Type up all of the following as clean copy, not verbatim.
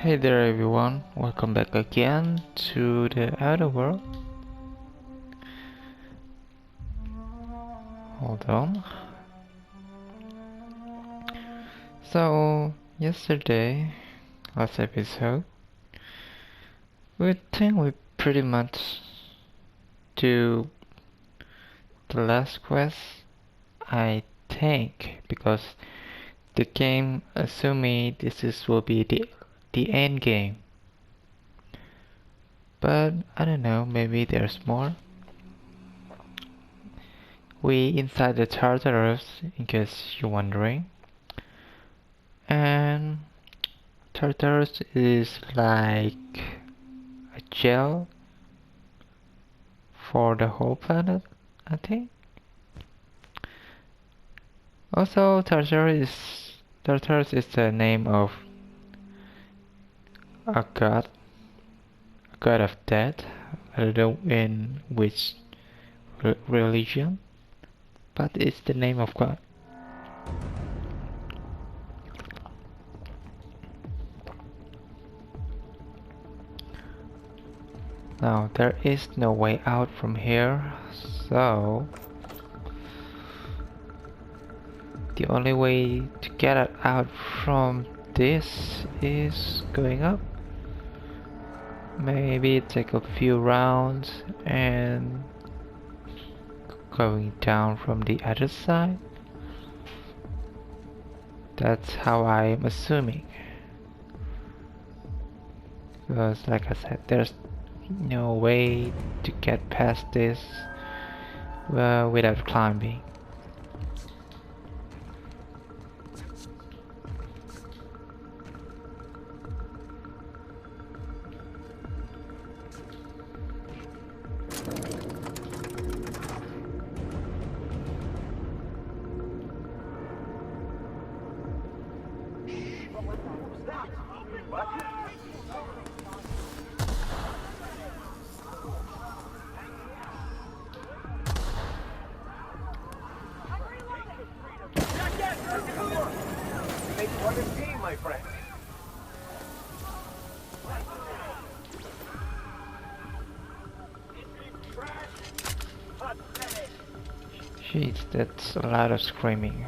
Hey there everyone, welcome back again to the outer world. Hold on. So, yesterday, last episode, we think we pretty much do the last quest, I think, because the game assuming will be the end game. But I don't know, maybe there's more. We inside the Tartarus, in case you're wondering. And Tartarus is like a gel for the whole planet, I think. Also, Tartarus is the name of a god of death. I don't know in which religion, but it's the name of God. Now, there is no way out from here, so the only way to get out from this is going up. Maybe take a few rounds and going down from the other side. That's how I'm assuming. Because like I said, there's no way to get past this without climbing. Jeez, that's a lot of screaming.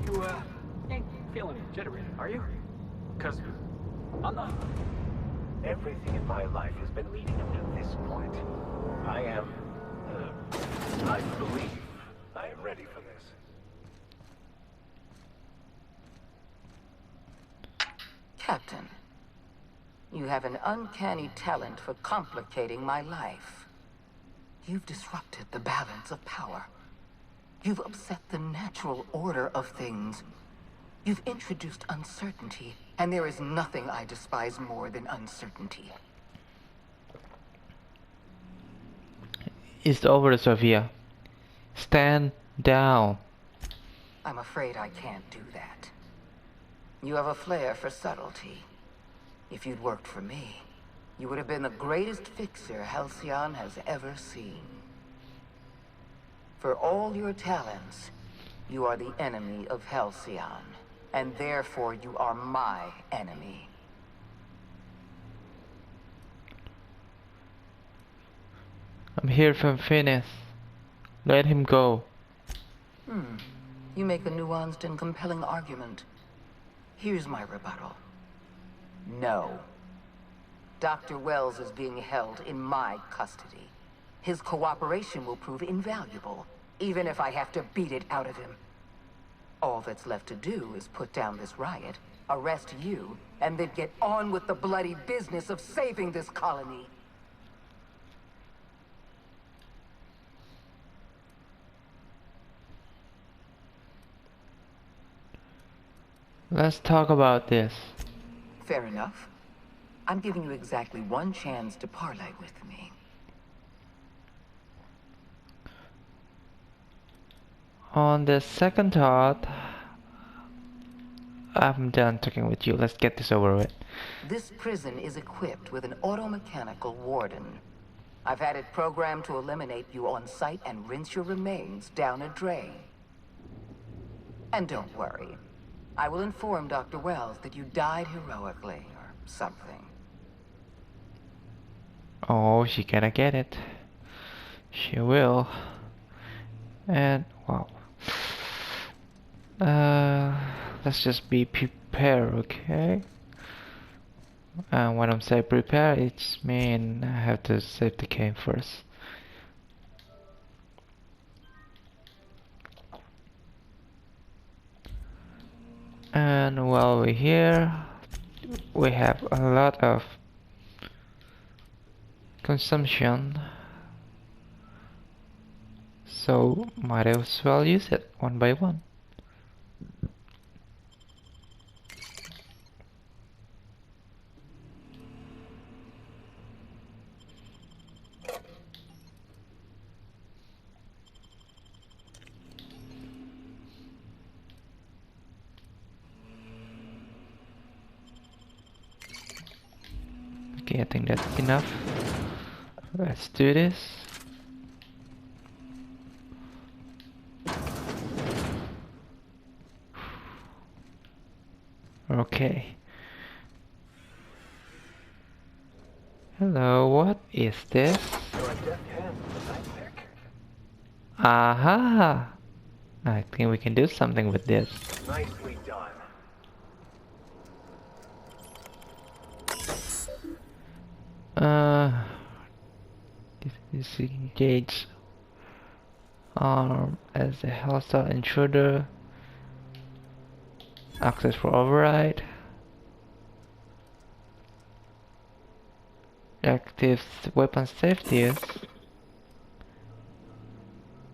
You, ain't feeling jittery, are you? 'Cause I'm not. Everything in my life has been leading up to this point. I believe I am ready for this. Captain, you have an uncanny talent for complicating my life. You've disrupted the balance of power. You've upset the natural order of things. You've introduced uncertainty, and there is nothing I despise more than uncertainty. It's over, Sophia. Stand down. I'm afraid I can't do that. You have a flair for subtlety. If you'd worked for me, you would have been the greatest fixer Halcyon has ever seen. For all your talents, you are the enemy of Halcyon, and therefore you are my enemy. I'm here from Phineas. Let him go. You make a nuanced and compelling argument. Here's my rebuttal. No. Dr. Wells is being held in my custody. His cooperation will prove invaluable, even if I have to beat it out of him. All that's left to do is put down this riot, arrest you, and then get on with the bloody business of saving this colony. Let's talk about this. Fair enough. I'm giving you exactly one chance to parley with me. On the second thought, I'm done talking with you. Let's get this over with. This prison is equipped with an automechanical warden. I've had it programmed to eliminate you on sight and rinse your remains down a drain. And don't worry. I will inform Dr. Wells that you died heroically, or something. Oh, she gonna get it. She will. And wow. Let's just be prepared, okay? And when I'm saying prepare, it's mean I have to save the game first. And while we're here, we have a lot of consumption, so might as well use it one by one. Okay, I think that's enough. Let's do this. Okay. Hello, what is this? You're a deft hand with the nightmare. Aha! I think we can do something with this. Nicely done. Disengage arm as a hostile intruder. Access for override. Active weapon safety is.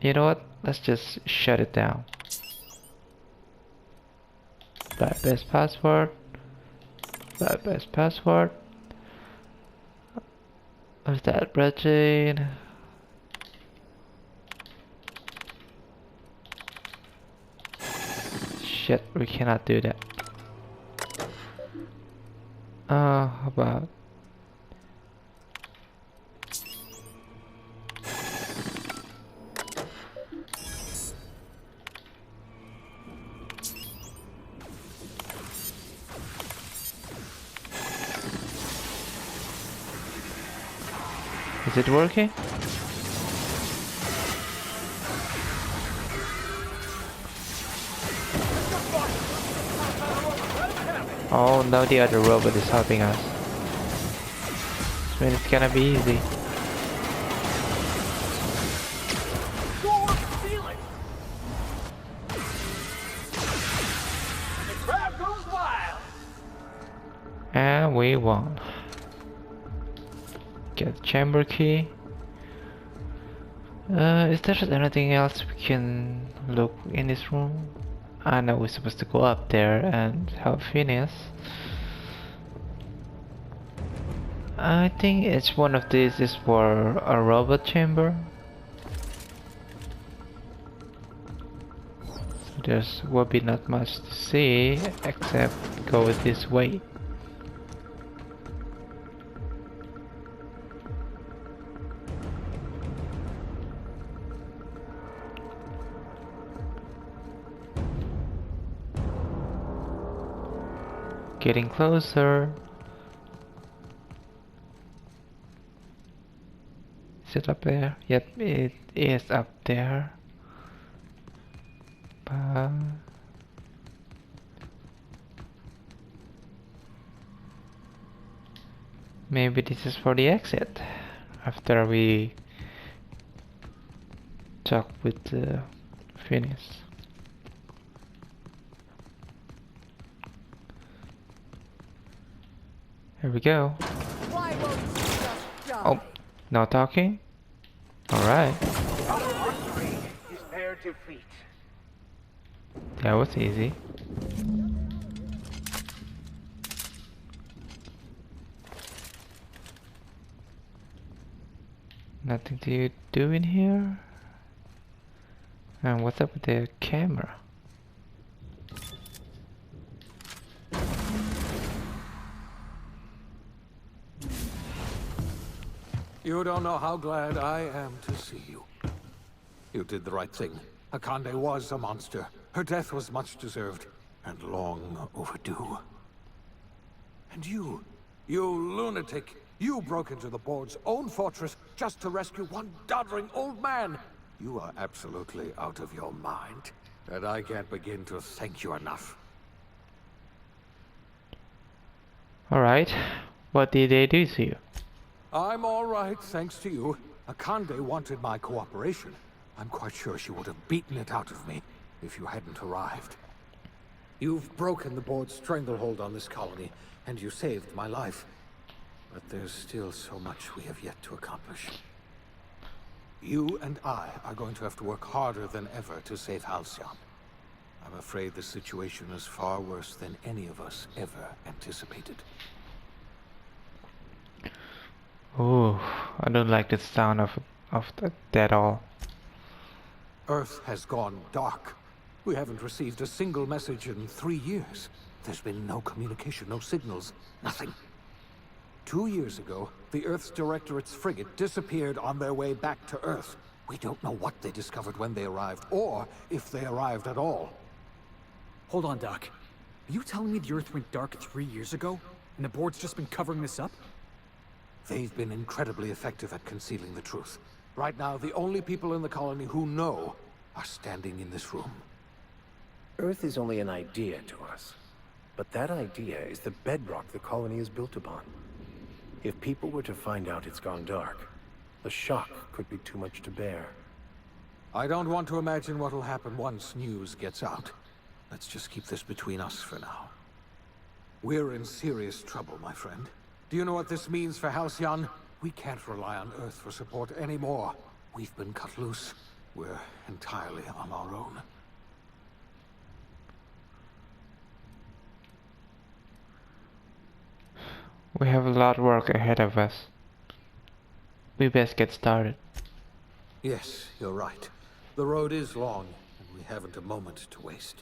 You know what? Let's just shut it down. Bypass password. Bypass password. What's that, Bridget? Shit, we cannot do that. How about is it working? Oh no, the other robot is helping us. This means it's gonna be easy. The crowd goes wild. And we won. Get chamber key. Is there anything else we can look in this room? I know we're supposed to go up there and help Phineas. I think it's one of these is for a robot chamber. So there's will be not much to see except go this way. Getting closer. Is it up there? Yep, it is up there. But maybe this is for the exit. After we talk with Phineas. Here we go. Why won't you just die? Oh, no talking? Alright, SHAREfactory is their defeat. that was easy. Nothing to do in here. And what's up with the camera? You don't know how glad I am to see you. You did the right thing. Akande was a monster. Her death was much deserved, and long overdue. And you lunatic, you broke into the board's own fortress just to rescue one doddering old man. You are absolutely out of your mind, and I can't begin to thank you enough. Alright, what did they do to you? I'm all right, thanks to you. Akande wanted my cooperation. I'm quite sure she would have beaten it out of me if you hadn't arrived. You've broken the board's stranglehold on this colony, and you saved my life. But there's still so much we have yet to accomplish. You and I are going to have to work harder than ever to save Halcyon. I'm afraid the situation is far worse than any of us ever anticipated. Ooh, I don't like the sound of that at all. Earth has gone dark. We haven't received a single message in 3 years. There's been no communication, no signals, nothing. 2 years ago, the Earth's Directorate's frigate disappeared on their way back to Earth. We don't know what they discovered when they arrived, or if they arrived at all. Hold on, Doc. Are you telling me the Earth went dark 3 years ago, and the board's just been covering this up? They've been incredibly effective at concealing the truth. Right now, the only people in the colony who know are standing in this room. Earth is only an idea to us. But that idea is the bedrock the colony is built upon. If people were to find out it's gone dark, the shock could be too much to bear. I don't want to imagine what'll happen once news gets out. Let's just keep this between us for now. We're in serious trouble, my friend. Do you know what this means for Halcyon? We can't rely on Earth for support anymore. We've been cut loose. We're entirely on our own. We have a lot of work ahead of us. We best get started. Yes, you're right. The road is long, and we haven't a moment to waste.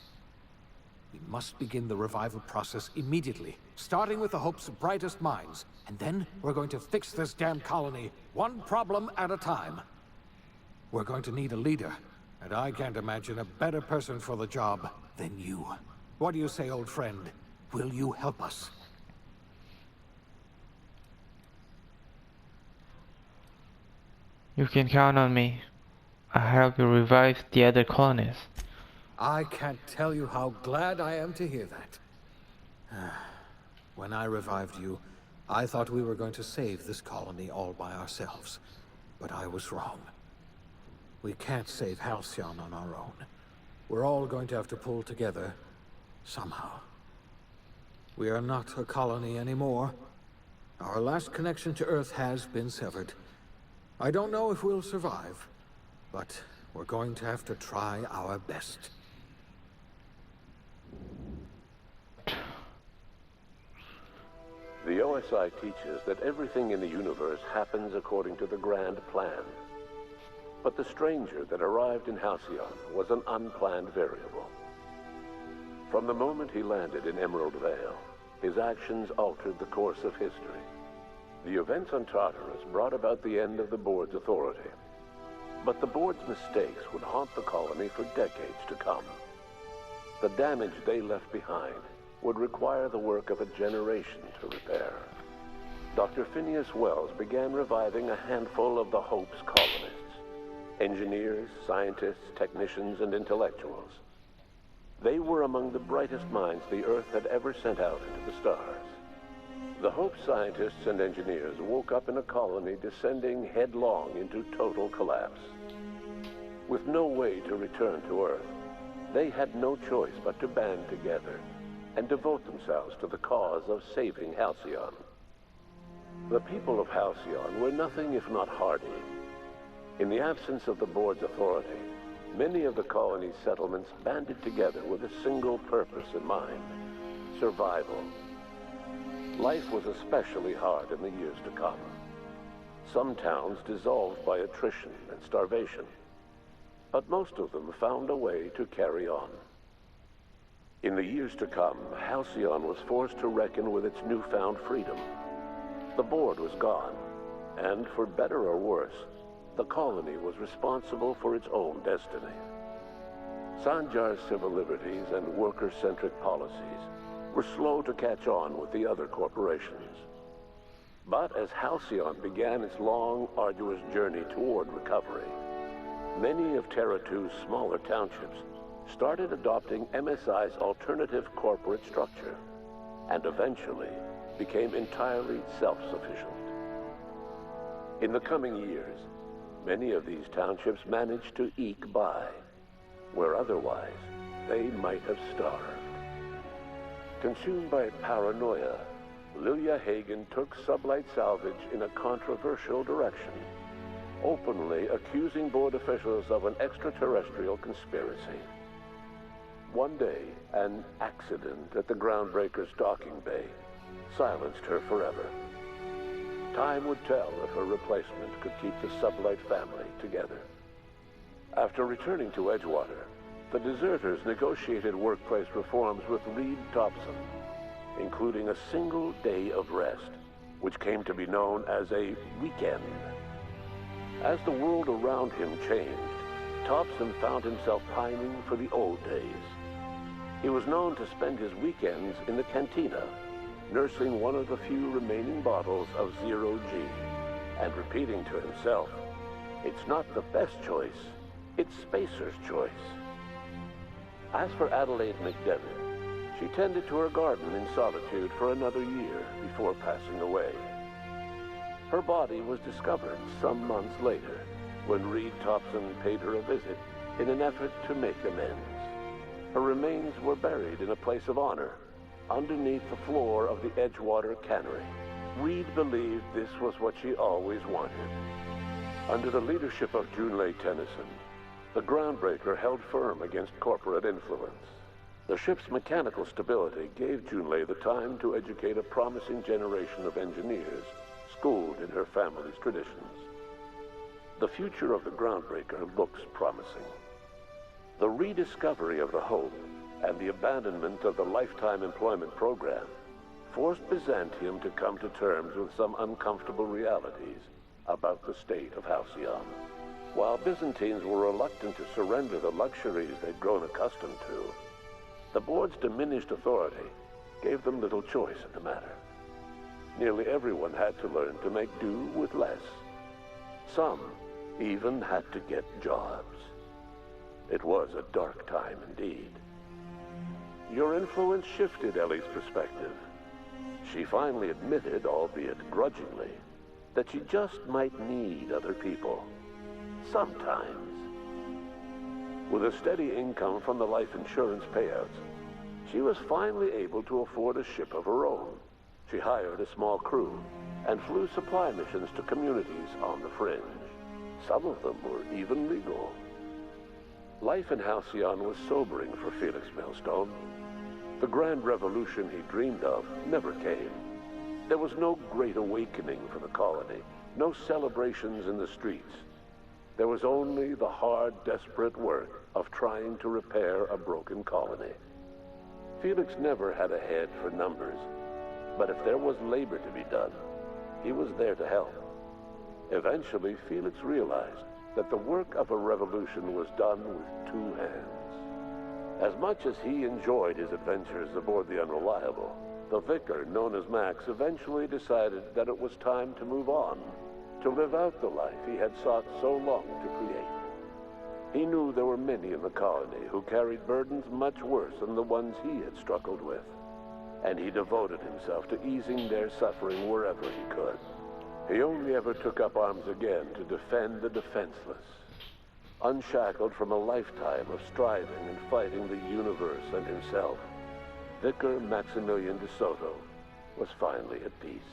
We must begin the revival process immediately, starting with the Hope's brightest minds. And then we're going to fix this damn colony, one problem at a time. We're going to need a leader, and I can't imagine a better person for the job than you. What do you say, old friend? Will you help us? You can count on me. I'll help you revive the other colonists. I can't tell you how glad I am to hear that. When I revived you, I thought we were going to save this colony all by ourselves. But I was wrong. We can't save Halcyon on our own. We're all going to have to pull together, somehow. We are not a colony anymore. Our last connection to Earth has been severed. I don't know if we'll survive, but we're going to have to try our best. The OSI teaches that everything in the universe happens according to the grand plan. But the stranger that arrived in Halcyon was an unplanned variable. From the moment he landed in Emerald Vale, his actions altered the course of history. The events on Tartarus brought about the end of the board's authority. But the board's mistakes would haunt the colony for decades to come. The damage they left behind would require the work of a generation to repair. Dr. Phineas Wells began reviving a handful of the Hope's colonists. Engineers, scientists, technicians, and intellectuals. They were among the brightest minds the Earth had ever sent out into the stars. The Hope scientists and engineers woke up in a colony descending headlong into total collapse. With no way to return to Earth, they had no choice but to band together and devote themselves to the cause of saving Halcyon. The people of Halcyon were nothing if not hardy. In the absence of the board's authority, many of the colony's settlements banded together with a single purpose in mind: survival. Life was especially hard in the years to come. Some towns dissolved by attrition and starvation, but most of them found a way to carry on. In the years to come, Halcyon was forced to reckon with its newfound freedom. The board was gone, And for better or worse, the colony was responsible for its own destiny. Sanjar's civil liberties and worker-centric policies were slow to catch on with the other corporations. But as Halcyon began its long, arduous journey toward recovery, many of Terra 2's smaller townships started adopting MSI's alternative corporate structure, and eventually became entirely self-sufficient. In the coming years, many of these townships managed to eke by, where otherwise they might have starved. Consumed by paranoia, Lilia Hagen took Sublight Salvage in a controversial direction, openly accusing board officials of an extraterrestrial conspiracy. One day, an accident at the Groundbreaker's docking bay silenced her forever. Time would tell if her replacement could keep the Sublight family together. After returning to Edgewater, the deserters negotiated workplace reforms with Reed Thompson, including a single day of rest, which came to be known as a weekend. As the world around him changed, Thompson found himself pining for the old days. He was known to spend his weekends in the cantina, nursing one of the few remaining bottles of Zero-G, and repeating to himself, "It's not the best choice, it's Spacer's choice." As for Adelaide McDevitt, she tended to her garden in solitude for another year before passing away. Her body was discovered some months later when Reed Thompson paid her a visit in an effort to make amends. Her remains were buried in a place of honor underneath the floor of the Edgewater cannery. Reed believed this was what she always wanted. Under the leadership of Junlei Tennyson, the Groundbreaker held firm against corporate influence. The ship's mechanical stability gave Junlei the time to educate a promising generation of engineers schooled in her family's traditions. The future of the Groundbreaker looks promising. The rediscovery of the Hope and the abandonment of the lifetime employment program forced Byzantium to come to terms with some uncomfortable realities about the state of Halcyon. While Byzantines were reluctant to surrender the luxuries they'd grown accustomed to, the board's diminished authority gave them little choice in the matter. Nearly everyone had to learn to make do with less. Some even had to get jobs. It was a dark time indeed. Your influence shifted Ellie's perspective. She finally admitted, albeit grudgingly, that she just might need other people. Sometimes. With a steady income from the life insurance payouts, she was finally able to afford a ship of her own. She hired a small crew and flew supply missions to communities on the fringe. Some of them were even legal. Life in Halcyon was sobering for Felix Millstone. The grand revolution he dreamed of never came. There was no great awakening for the colony, no celebrations in the streets. There was only the hard, desperate work of trying to repair a broken colony. Felix never had a head for numbers, but if there was labor to be done, he was there to help. Eventually, Felix realized that the work of a revolution was done with two hands. As much as he enjoyed his adventures aboard the Unreliable, the vicar, known as Max, eventually decided that it was time to move on, to live out the life he had sought so long to create. He knew there were many in the colony who carried burdens much worse than the ones he had struggled with, and he devoted himself to easing their suffering wherever he could. He only ever took up arms again to defend the defenseless. Unshackled from a lifetime of striving and fighting the universe and himself, Vicar Maximilian de Soto was finally at peace.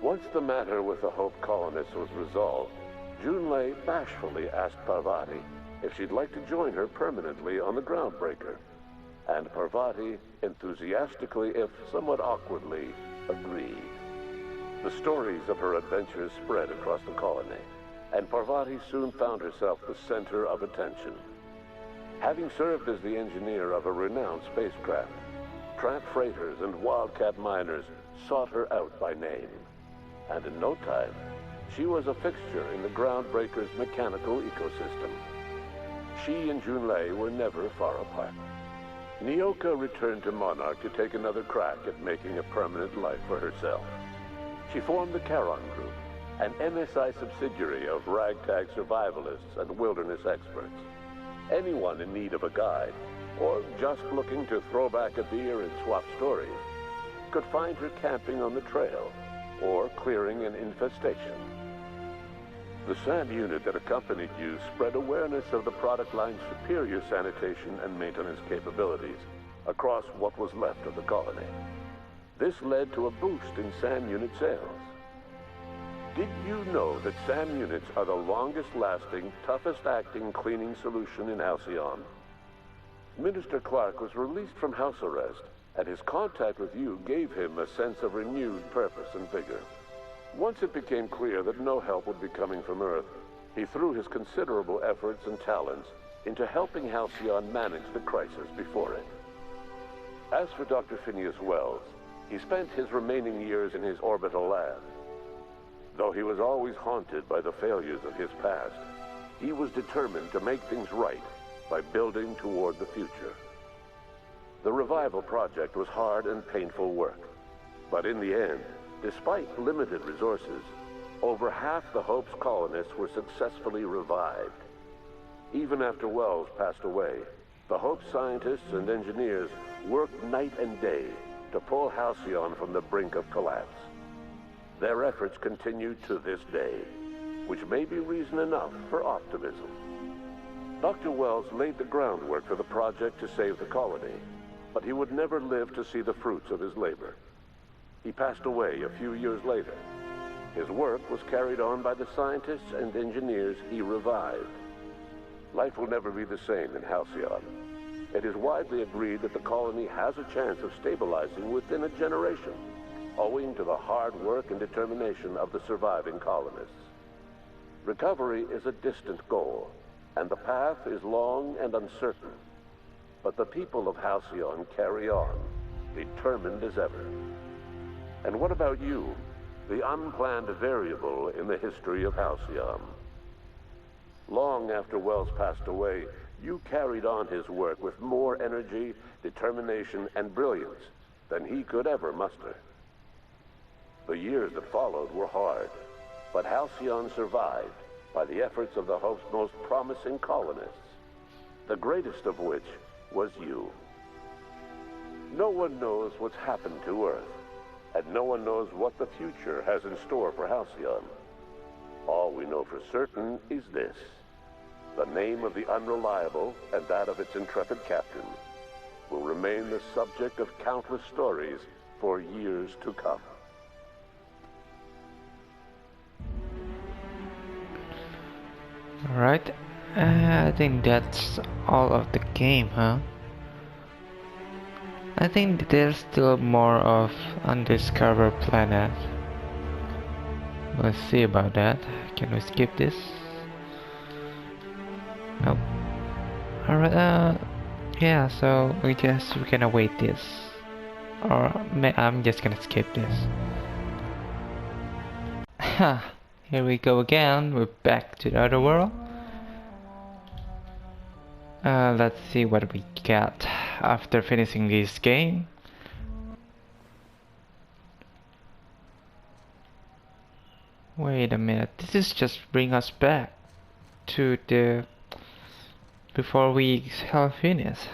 Once the matter with the Hope colonists was resolved, Junlei bashfully asked Parvati if she'd like to join her permanently on the Groundbreaker, and Parvati enthusiastically, if somewhat awkwardly, agreed. The stories of her adventures spread across the colony, and Parvati soon found herself the center of attention. Having served as the engineer of a renowned spacecraft, tramp freighters and wildcat miners sought her out by name, and in no time, she was a fixture in the Groundbreaker's mechanical ecosystem. She and Junlei were never far apart. Nyoka returned to Monarch to take another crack at making a permanent life for herself. She formed the Charon Group, an MSI subsidiary of ragtag survivalists and wilderness experts. Anyone in need of a guide, or just looking to throw back a beer and swap stories, could find her camping on the trail, or clearing an infestation. The SAM unit that accompanied you spread awareness of the product line's superior sanitation and maintenance capabilities across what was left of the colony. This led to a boost in SAM unit sales. Did you know that SAM units are the longest-lasting, toughest-acting cleaning solution in Halcyon? Minister Clark was released from house arrest, and his contact with you gave him a sense of renewed purpose and vigor. Once it became clear that no help would be coming from Earth, he threw his considerable efforts and talents into helping Halcyon manage the crisis before it. As for Dr. Phineas Wells, he spent his remaining years in his orbital lab. Though he was always haunted by the failures of his past, he was determined to make things right by building toward the future. The revival project was hard and painful work, but in the end, despite limited resources, over half the Hope's colonists were successfully revived. Even after Wells passed away, the Hope scientists and engineers worked night and day to pull Halcyon from the brink of collapse. Their efforts continue to this day, which may be reason enough for optimism. Dr. Wells laid the groundwork for the project to save the colony, but he would never live to see the fruits of his labor. He passed away a few years later. His work was carried on by the scientists and engineers he revived. Life will never be the same in Halcyon. It is widely agreed that the colony has a chance of stabilizing within a generation, owing to the hard work and determination of the surviving colonists. Recovery is a distant goal, and the path is long and uncertain. But the people of Halcyon carry on, determined as ever. And what about you, the unplanned variable in the history of Halcyon? Long after Wells passed away, you carried on his work with more energy, determination, and brilliance than he could ever muster. The years that followed were hard, but Halcyon survived by the efforts of the Hope's most promising colonists, the greatest of which was you. No one knows what's happened to Earth, and no one knows what the future has in store for Halcyon. All we know for certain is this: the name of the Unreliable and that of its intrepid captain will remain the subject of countless stories for years to come. Alright, I think that's all of the game, huh? I think there's still more of undiscovered planet. Let's see about that. Can we skip this? Nope. Alright, yeah, so we're gonna wait this. Or I'm just gonna skip this. Ha! Here we go again. We're back to the other world. Let's see what we got after finishing this game. Wait a minute. This is just bring us back to the before we have finished.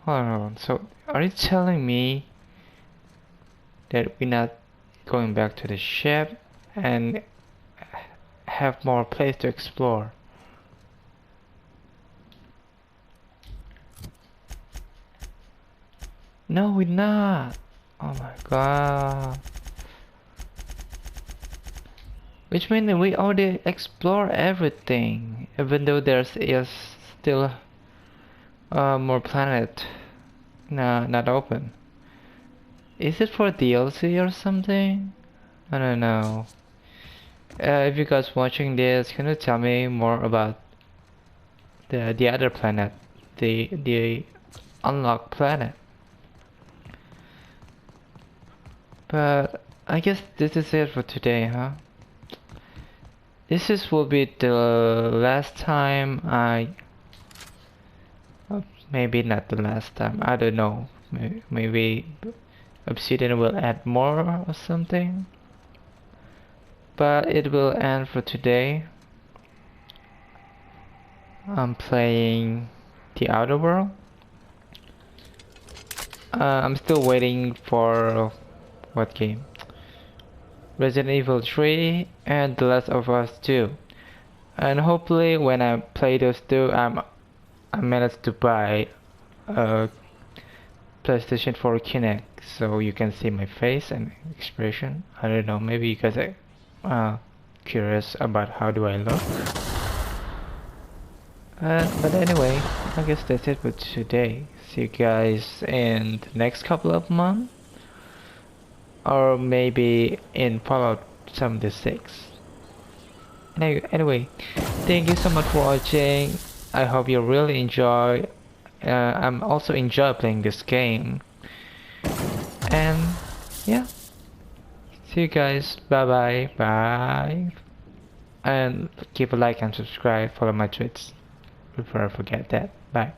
Hold on. So, are you telling me that we're not going back to the ship and have more place to explore? No, we're not. Oh my god. Which means that we already explore everything, even though there's is still more planet not open. Is it for DLC or something? I don't know. If you guys watching this, can you tell me more about the other planet, the unlocked planet? But I guess this is it for today, huh? Will be the last time maybe not the last time, I don't know. Maybe Obsidian will add more or something. But it will end for today. I'm playing the Outer World. I'm still waiting for what game? Resident Evil 3 and The Last of Us 2. And hopefully when I play those two, I managed to buy a PlayStation 4 Kinect so you can see my face and expression. I don't know, maybe you guys are curious about how do I look. But anyway, I guess that's it for today. See you guys in the next couple of months, or maybe in Fallout 76. Anyway, thank you so much for watching. I hope you really enjoy. I'm also enjoy playing this game. And yeah, see you guys. Bye bye. And keep a like and subscribe. Follow my tweets before I forget that. Bye.